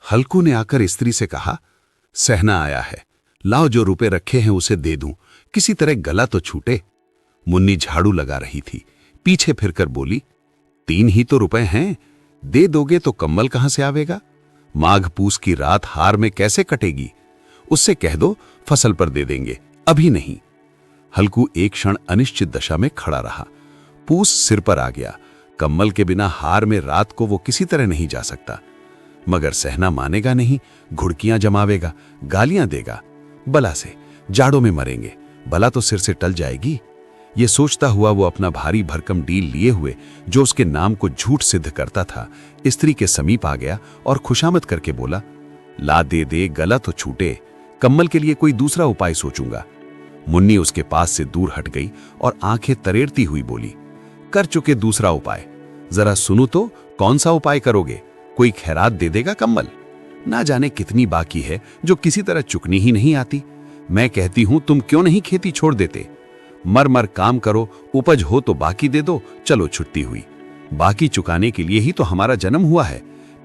हल्कू ने आकर स्त्री से कहा, सहना आया है, लाओ जो रुपए रखे हैं उसे दे दूं, किसी तरह गला तो छूटे। मुन्नी झाड़ू लगा रही थी, पीछे फिरकर बोली, 3 ही तो रुपए हैं, दे दोगे तो कम्बल कहां से आवेगा? माघ पूस की रात हार में कैसे कटेगी? उससे कह दो फसल पर दे देंगे, अभी नहीं। हल्कू एक क्षण अनिश्चित दशा में खड़ा रहा। पूस सिर पर आ गया, कम्बल के बिना हार में रात को वो किसी तरह नहीं जा सकता। मगर सहना मानेगा नहीं, घुड़कियां जमावेगा, गालियां देगा। बला से जाड़ों में मरेंगे, बला तो सिर से टल जाएगी। ये सोचता हुआ वो अपना भारी भरकम डील लिए हुए, जो उसके नाम को झूठ सिद्ध करता था, स्त्री के समीप आ गया और खुशामद करके बोला, ला दे दे, गला तो छूटे, कम्बल के लिए कोई दूसरा उपाय सोचूंगा। मुन्नी उसके पास से दूर हट गई और आंखें तरेड़ती हुई बोली, कर चुके दूसरा उपाय, जरा सुनो तो कौन सा उपाय करोगे? कोई खैरात दे देगा कम्बल? ना जाने कितनी बाकी है जो किसी तरह चुकनी ही नहीं आती। मैं कहती हूं तुम क्यों नहीं खेती छोड़ देते? मर मर काम करो, उपज हो तो बाकी दे दो, चलो छुट्टी हुई। बाकी चुकाने के लिए ही तो हमारा जन्म हुआ है,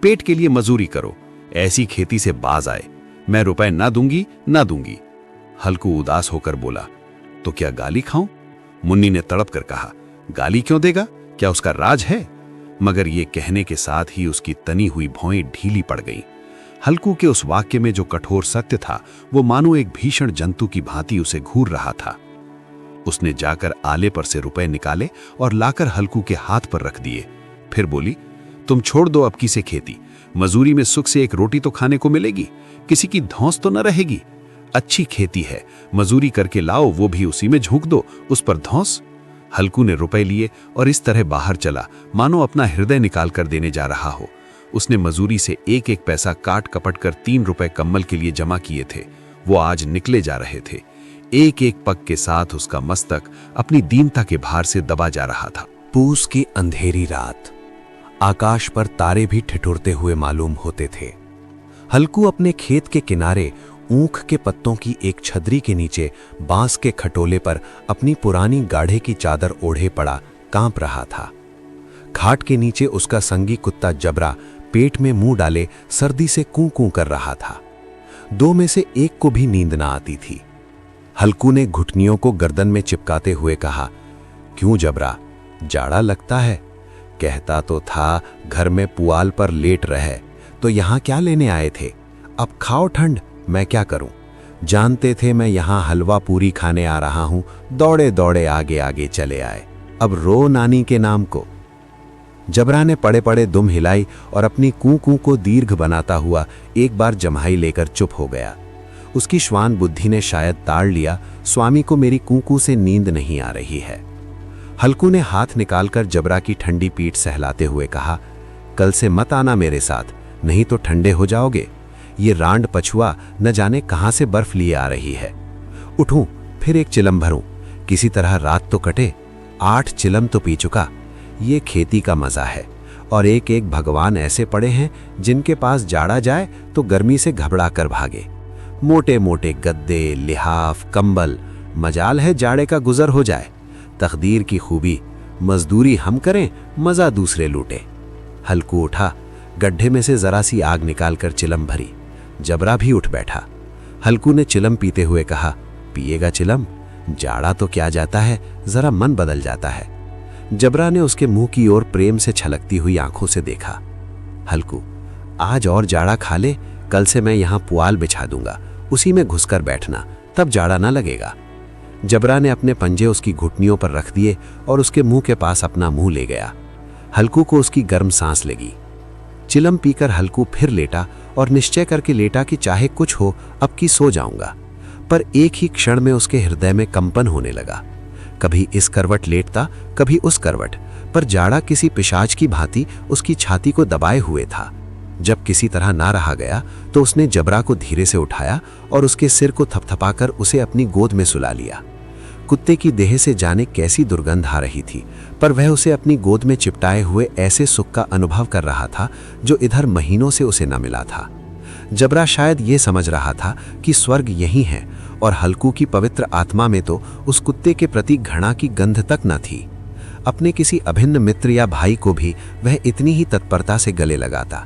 पेट के लिए मजूरी करो, ऐसी खेती से बाज आए। मैं रुपए ना दूंगी ना दूंगी। हल्कू उदास होकर बोला, तो क्या गाली खाऊं? मुन्नी ने तड़प कर कहा, गाली क्यों देगा, क्या उसका राज है? मगर ये कहने के साथ ही उसकी तनी हुई भौएं ढीली पड़ गईं। हल्कू के उस वाक्य में जो कठोर सत्य था, वो मानो एक भीषण जंतु की भांति उसे घूर रहा था। उसने जाकर आले पर से रुपए निकाले और लाकर हल्कू के हाथ पर रख दिए। फिर बोली, तुम छोड़ दो अब की से खेती, मजूरी में सुख से एक रोटी तो खाने को मिलेगी, किसी की धौंस तो न रहेगी। अच्छी खेती है, मजूरी करके लाओ, वो भी उसी में झोंक दो, उस पर धौंस। हल्कू ने रुपए लिए और इस तरह बाहर चला मानो अपना हृदय निकाल कर देने जा रहा हो। उसने मजूरी से एक एक पैसा काट कपट कर 3 रुपए कम्बल के लिए जमा किए थे। वो आज निकले जा रहे थे। एक एक पग के साथ उसका मस्तक अपनी दीनता के भार से दबा जा रहा था। पूस की अंधेरी रात, आकाश पर तारे भी ठिठुरते हुए मालूम होते थे। हल्कू अपने खेत के किनारे ऊख के पत्तों की एक छतरी के नीचे बांस के खटोले पर अपनी पुरानी गाढ़े की चादर ओढ़े पड़ा कांप रहा था। खाट के नीचे उसका संगी कुत्ता जबरा पेट में मुंह डाले सर्दी से कूं कूं कर रहा था। 2 में से एक को भी नींद ना आती थी। हल्कू ने घुटनियों को गर्दन में चिपकाते हुए कहा, क्यों जबरा, जाड़ा लगता है? कहता तो था घर में पुआल पर लेट रहे, तो यहां क्या लेने आए थे? अब खाओ ठंड, मैं क्या करूं? जानते थे मैं यहां हलवा पूरी खाने आ रहा हूं, दौड़े दौड़े आगे आगे चले आए। अब रो नानी के नाम को। जबरा ने पड़े पड़े दुम हिलाई और अपनी कूं कूं को दीर्घ बनाता हुआ एक बार जम्हाई लेकर चुप हो गया। उसकी श्वान बुद्धि ने शायद ताड़ लिया, स्वामी को मेरी कूं कूं से नींद नहीं आ रही है। हल्कू ने हाथ निकालकर जबरा की ठंडी पीठ सहलाते हुए कहा, कल से मत आना मेरे साथ, नहीं तो ठंडे हो जाओगे। ये रांड पछुआ न जाने कहां से बर्फ लिए आ रही है। उठूं, फिर एक चिलम भरूं, किसी तरह रात तो कटे। 8 चिलम तो पी चुका। ये खेती का मजा है। और एक एक भगवान ऐसे पड़े हैं जिनके पास जाड़ा जाए तो गर्मी से घबरा कर भागे। मोटे मोटे गद्दे, लिहाफ, कंबल, मजाल है जाड़े का गुजर हो जाए। तकदीर की खूबी, मजदूरी हम करें, मजा दूसरे लूटे। हल्कू उठा, गड्ढे में से जरा सी आग निकालकर चिलम भरी। जबरा भी उठ बैठा। हल्कू ने चिलम पीते हुए कहा, पिएगा चिलम? जाड़ा तो क्या जाता है, जरा मन बदल जाता है। जबरा ने उसके मुंह की ओर प्रेम से छलकती हुई आंखों से देखा। हल्कू, आज और जाड़ा खा ले, कल से मैं यहां पुआल बिछा दूंगा, उसी में घुसकर बैठना, तब जाड़ा ना लगेगा। जबरा ने अपने पंजे उसकी घुटनियों पर रख दिए और उसके मुंह के पास अपना मुंह ले गया। हल्कू को उसकी गर्म सांस लगी। चिलम पीकर हल्कू फिर लेटा और निश्चय करके लेटा कि चाहे कुछ हो अब की सो जाऊंगा। पर एक ही क्षण में उसके हृदय में कंपन होने लगा। कभी इस करवट लेटता, कभी उस करवट, पर जाड़ा किसी पिशाच की भांति उसकी छाती को दबाए हुए था। जब किसी तरह ना रहा गया तो उसने जबरा को धीरे से उठाया और उसके सिर को थपथपाकर उसे अपनी गोद में सुला लिया। कुत्ते की देह से जाने कैसी दुर्गंध आ रही थी, पर वह उसे अपनी गोद में चिपटाए हुए ऐसे सुख का अनुभव कर रहा था जो इधर महीनों से उसे न मिला था। जबरा शायद ये समझ रहा था कि स्वर्ग यही है, और हल्कू की पवित्र आत्मा में तो उस कुत्ते के प्रति घृणा की गंध तक न थी। अपने किसी अभिन्न मित्र या भाई को भी वह इतनी ही तत्परता से गले लगाता।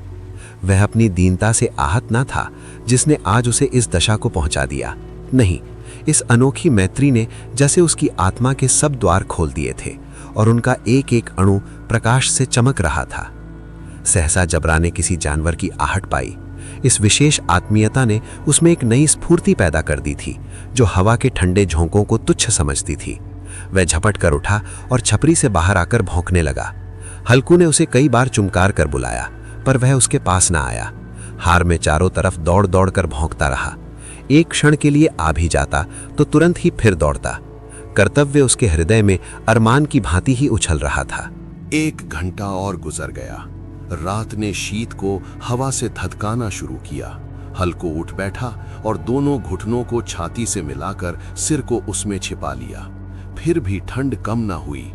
वह अपनी दीनता से आहत ना था जिसने आज उसे इस दशा को पहुंचा दिया। नहीं, इस अनोखी मैत्री ने जैसे उसकी आत्मा के सब द्वार खोल दिए थे और उनका एक एक अणु प्रकाश से चमक रहा था। सहसा जबरा ने किसी जानवर की आहट पाई। इस विशेष आत्मीयता ने उसमें एक नई स्फूर्ति पैदा कर दी थी जो हवा के ठंडे झोंकों को तुच्छ समझती थी। वह झपट कर उठा और छपरी से बाहर आकर भौंकने लगा। हल्कू ने उसे कई बार चुमकार कर बुलाया पर वह उसके पास ना आया। हार में चारों तरफ दौड़ दौड़ कर भौंकता रहा। एक क्षण के लिए आ भी जाता तो तुरंत ही फिर दौड़ता। कर्तव्य उसके हृदय में अरमान की भांति ही उछल रहा था। 1 घंटा और गुजर गया। रात ने शीत को हवा से धधकाना शुरू किया। हल्कू उठ बैठा और दोनों घुटनों को छाती से मिलाकर सिर को उसमें छिपा लिया। फिर भी ठंड कम न हुई।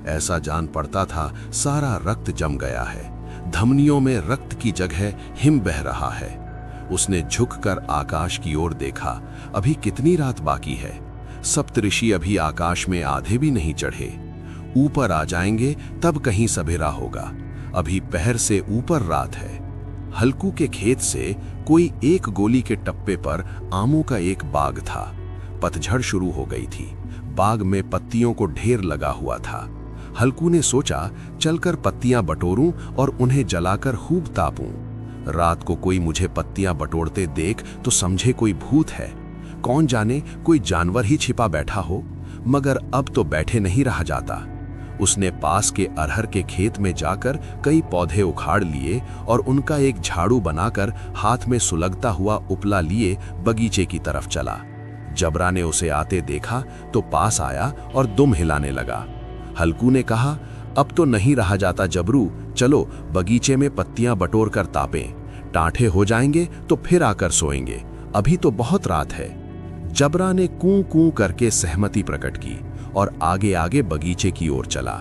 ऐसा जान पड़ता था सारा रक्त जम गया है। धमनियों में रक्त की जगह हिम बह रहा है। उसने झुककर आकाश की ओर देखा। अभी कितनी रात बाकी है? सप्तऋषि अभी आकाश में आधे भी नहीं चढ़े। ऊपर आ जाएंगे तब कहीं सवेरा होगा। अभी पहर से ऊपर रात है। हल्कू के खेत से कोई 1 गोली के टप्पे पर आमों का एक बाग था। पतझड़ शुरू हो गई थी। बाग में पत्तियों को ढेर लगा हुआ था। हल्कू ने सोचा चलकर पत्तियां बटोरूं और उन्हें जलाकर खूब तापूं। रात को कोई मुझे पत्तियां बटोरते देख तो समझे कोई भूत है। कौन जाने कोई जानवर ही छिपा बैठा हो। मगर अब तो बैठे नहीं रहा जाता। उसने पास के अरहर के खेत में जाकर कई पौधे उखाड़ लिए और उनका एक झाड़ू बनाकर हाथ में सुलगता हुआ उपला लिए बगीचे की तरफ चला। जबरा ने उसे आते देखा तो पास आया और दुम हिलाने लगा। हल्कू ने कहा, अब तो नहीं रहा जाता जबरू, चलो बगीचे में पत्तियां बटोर कर तापें। टाँठे हो जाएंगे तो फिर आकर सोएंगे। अभी तो बहुत रात है। जबरा ने कूं कूं करके सहमति प्रकट की और आगे आगे बगीचे की ओर चला।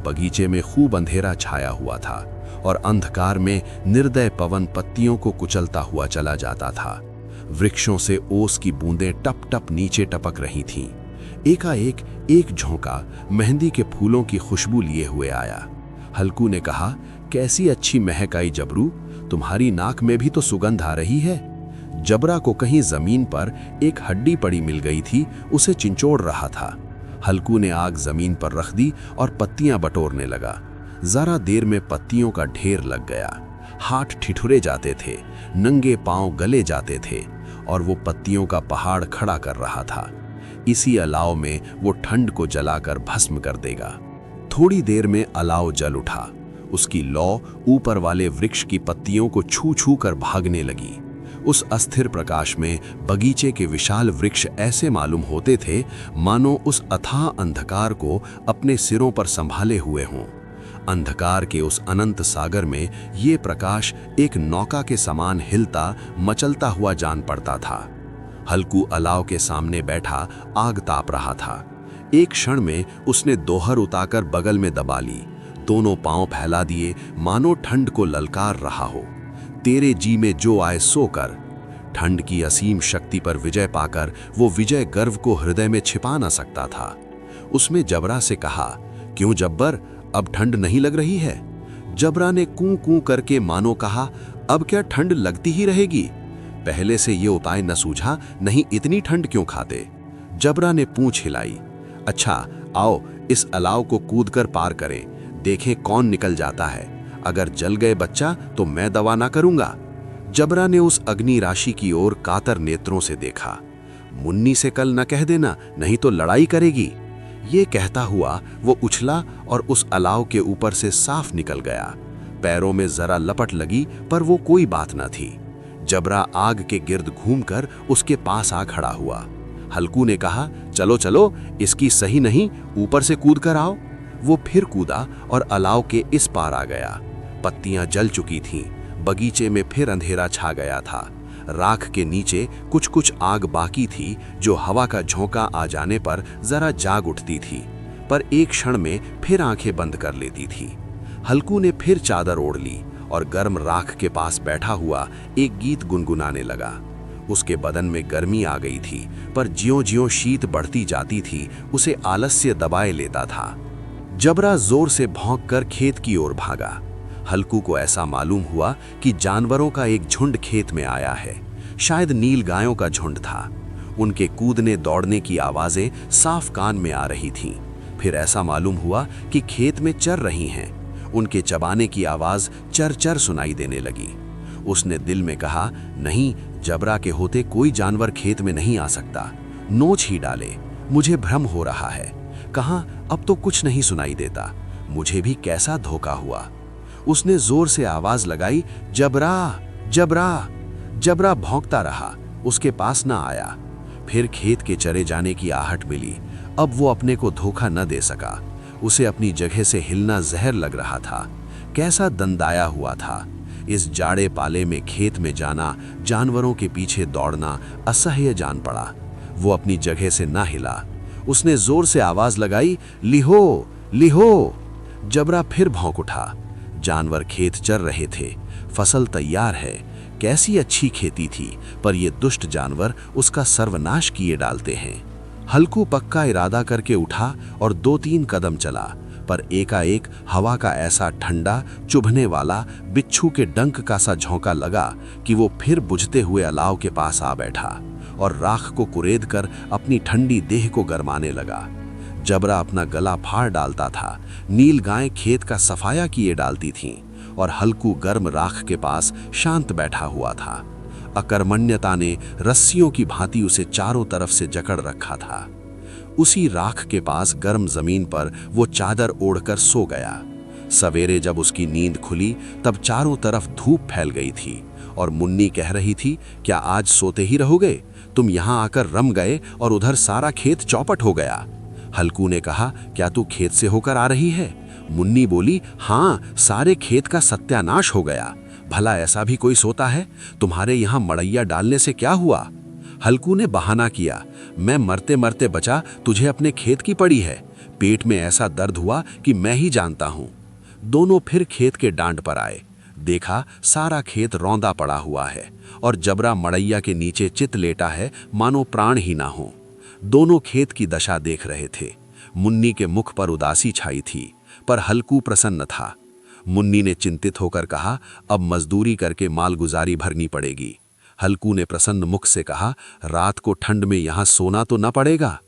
बगीचे में खूब अंधेरा छाया हुआ था और अंधकार में निर्दय पवन पत्तियों को कुचलता हुआ चला जाता था। वृक्षों से ओस की बूंदें टप टप नीचे टपक रही थीं। एकाएक एक झोंका मेहंदी के फूलों की खुशबू लिए हुए आया। हल्कू ने कहा, कैसी अच्छी महक आई जबरू, तुम्हारी नाक में भी तो सुगंध आ रही है। जबरा को कहीं जमीन पर एक हड्डी पड़ी मिल गई थी, उसे चिंचोड़ रहा था। हल्कू ने आग जमीन पर रख दी और पत्तियां बटोरने लगा। जरा देर में पत्तियों का ढेर लग गया। हाथ ठिठुरे जाते थे, नंगे पांव गले जाते थे और वो पत्तियों का पहाड़ खड़ा कर रहा था। इसी अलाव में वो ठंड को जलाकर भस्म कर देगा। थोड़ी देर में अलाव जल उठा। उसकी लौ ऊपर वाले वृक्ष की पत्तियों को छू छू कर भागने लगी। उस अस्थिर प्रकाश में बगीचे के विशाल वृक्ष ऐसे मालूम होते थे मानो उस अथाह अंधकार को अपने सिरों पर संभाले हुए हों। अंधकार के उस अनंत सागर में ये प्रकाश एक नौका के समान हिलता मचलता हुआ जान पड़ता था। हल्कू अलाव के सामने बैठा आग ताप रहा था। एक क्षण में उसने दोहर उताकर बगल में दबा ली। दोनों पांव फैला दिए मानो ठंड को ललकार रहा हो। तेरे जी में जो आए सो कर। ठंड की असीम शक्ति पर विजय पाकर वो विजय गर्व को हृदय में छिपा न सकता था। उसने जबरा से कहा, क्यों जब्बर, अब ठंड नहीं लग रही है? जबरा ने कूं कूं करके मानो कहा, अब क्या ठंड लगती ही रहेगी? पहले से ये उपाय न सूझा, नहीं इतनी ठंड क्यों खाते? जबरा ने पूंछ हिलाई। अच्छा आओ इस अलाव को कूदकर पार करें, देखें कौन निकल जाता है। अगर जल गए बच्चा तो मैं दवा ना करूंगा। जबरा ने उस अग्नि राशि की ओर कातर नेत्रों से देखा। मुन्नी से कल न कह देना, नहीं तो लड़ाई करेगी। ये कहता हुआ वो उछला और उस अलाव के ऊपर से साफ निकल गया। पैरों में जरा लपट लगी पर वो कोई बात न थी। जबरा आग के गिर्द घूमकर उसके पास आ खड़ा हुआ। हल्कू ने कहा, चलो चलो, इसकी सही नहीं, ऊपर से कूद कर आओ। वो फिर कूदा और अलाव के इस पार आ गया। पत्तियां जल चुकी थीं। बगीचे में फिर अंधेरा छा गया था। राख के नीचे कुछ कुछ आग बाकी थी जो हवा का झोंका आ जाने पर जरा जाग उठती थी, पर एक क्षण में फिर आंखें बंद कर लेती थी। हल्कू ने फिर चादर ओढ़ ली और गर्म राख के पास बैठा हुआ एक गीत गुनगुनाने लगा। उसके बदन में गर्मी आ गई थी, पर ज्यों-ज्यों शीत बढ़ती जाती थी उसे आलस्य दबाए लेता था। जबरा जोर से भौंककर खेत की ओर भागा। हल्कू को ऐसा मालूम हुआ कि जानवरों का एक झुंड खेत में आया है। शायद नील गायों का झुंड था। उनके कूदने दौड़ने की आवाजें साफ कान में आ रही थीं। फिर ऐसा मालूम हुआ कि खेत में चर रही हैं। उनके चबाने की आवाज चर चर सुनाई देने लगी। उसने दिल में कहा, नहीं, जबरा के होते कोई जानवर खेत में नहीं आ सकता। नोच ही डाले, मुझे भ्रम हो रहा है। कहाँ, अब तो कुछ नहीं सुनाई देता। मुझे भी कैसा धोखा हुआ। उसने जोर से आवाज लगाई, जबरा, जबरा। जबरा भौंकता रहा, उसके पास ना आया। फिर खेत के चरे जाने की आहट मिली। अब वो अपने को धोखा न दे सका। उसे अपनी जगह से हिलना जहर लग रहा था। कैसा दंदाया हुआ था। इस जाड़े पाले में खेत में जाना, जानवरों के पीछे दौड़ना असह्य जान पड़ा। वो अपनी जगह से ना हिला। उसने जोर से आवाज लगाई, लिहो, लिहो। जबरा फिर भौंक उठा। जानवर खेत चर रहे थे। फसल तैयार है। कैसी अच्छी खेती थी, पर ये दुष्ट जानवर उसका सर्वनाश किए डालते हैं। हल्कू पक्का इरादा करके उठा और 2-3 कदम चला, पर एकाएक हवा का ऐसा ठंडा, चुभने वाला, बिच्छू के डंक का सा झोंका लगा कि वो फिर बुझते हुए अलाव के पास आ बैठा और राख को कुरेद कर अपनी ठंडी देह को गरमाने लगा। जबरा अपना गला फाड़ डालता था। नील गाय खेत का सफाया किए डालती थीं और हल्कू गर्म राख के पास शांत बैठा हुआ था। अकर्मण्यता ने रस्सियों की भांति उसे चारों तरफ से जकड़ रखा था। उसी राख के पास गर्म जमीन पर वो चादर ओढ़कर सो गया। सवेरे जब उसकी नींद खुली, तब चारों तरफ धूप फैल गई थी और मुन्नी कह रही थी, क्या आज सोते ही रहोगे? तुम यहाँ आकर रम गए और उधर सारा खेत चौपट हो गया। हल्कू ने कहा, क्या तू खेत से होकर आ रही है? मुन्नी बोली, हाँ, सारे खेत का सत्यानाश हो गया। भला ऐसा भी कोई सोता है? तुम्हारे यहाँ मड़ैया डालने से क्या हुआ? हल्कू ने बहाना किया, मैं मरते मरते बचा, तुझे अपने खेत की पड़ी है। पेट में ऐसा दर्द हुआ कि मैं ही जानता हूँ। दोनों फिर खेत के डांड पर आए। देखा, सारा खेत रौंदा पड़ा हुआ है और जबरा मड़ैया के नीचे चित लेटा है, मानो प्राण ही ना हो। दोनों खेत की दशा देख रहे थे। मुन्नी के मुख पर उदासी छाई थी, पर हल्कू प्रसन्न था। मुन्नी ने चिंतित होकर कहा, अब मजदूरी करके मालगुजारी भरनी पड़ेगी। हल्कू ने प्रसन्न मुख से कहा, रात को ठंड में यहाँ सोना तो न पड़ेगा।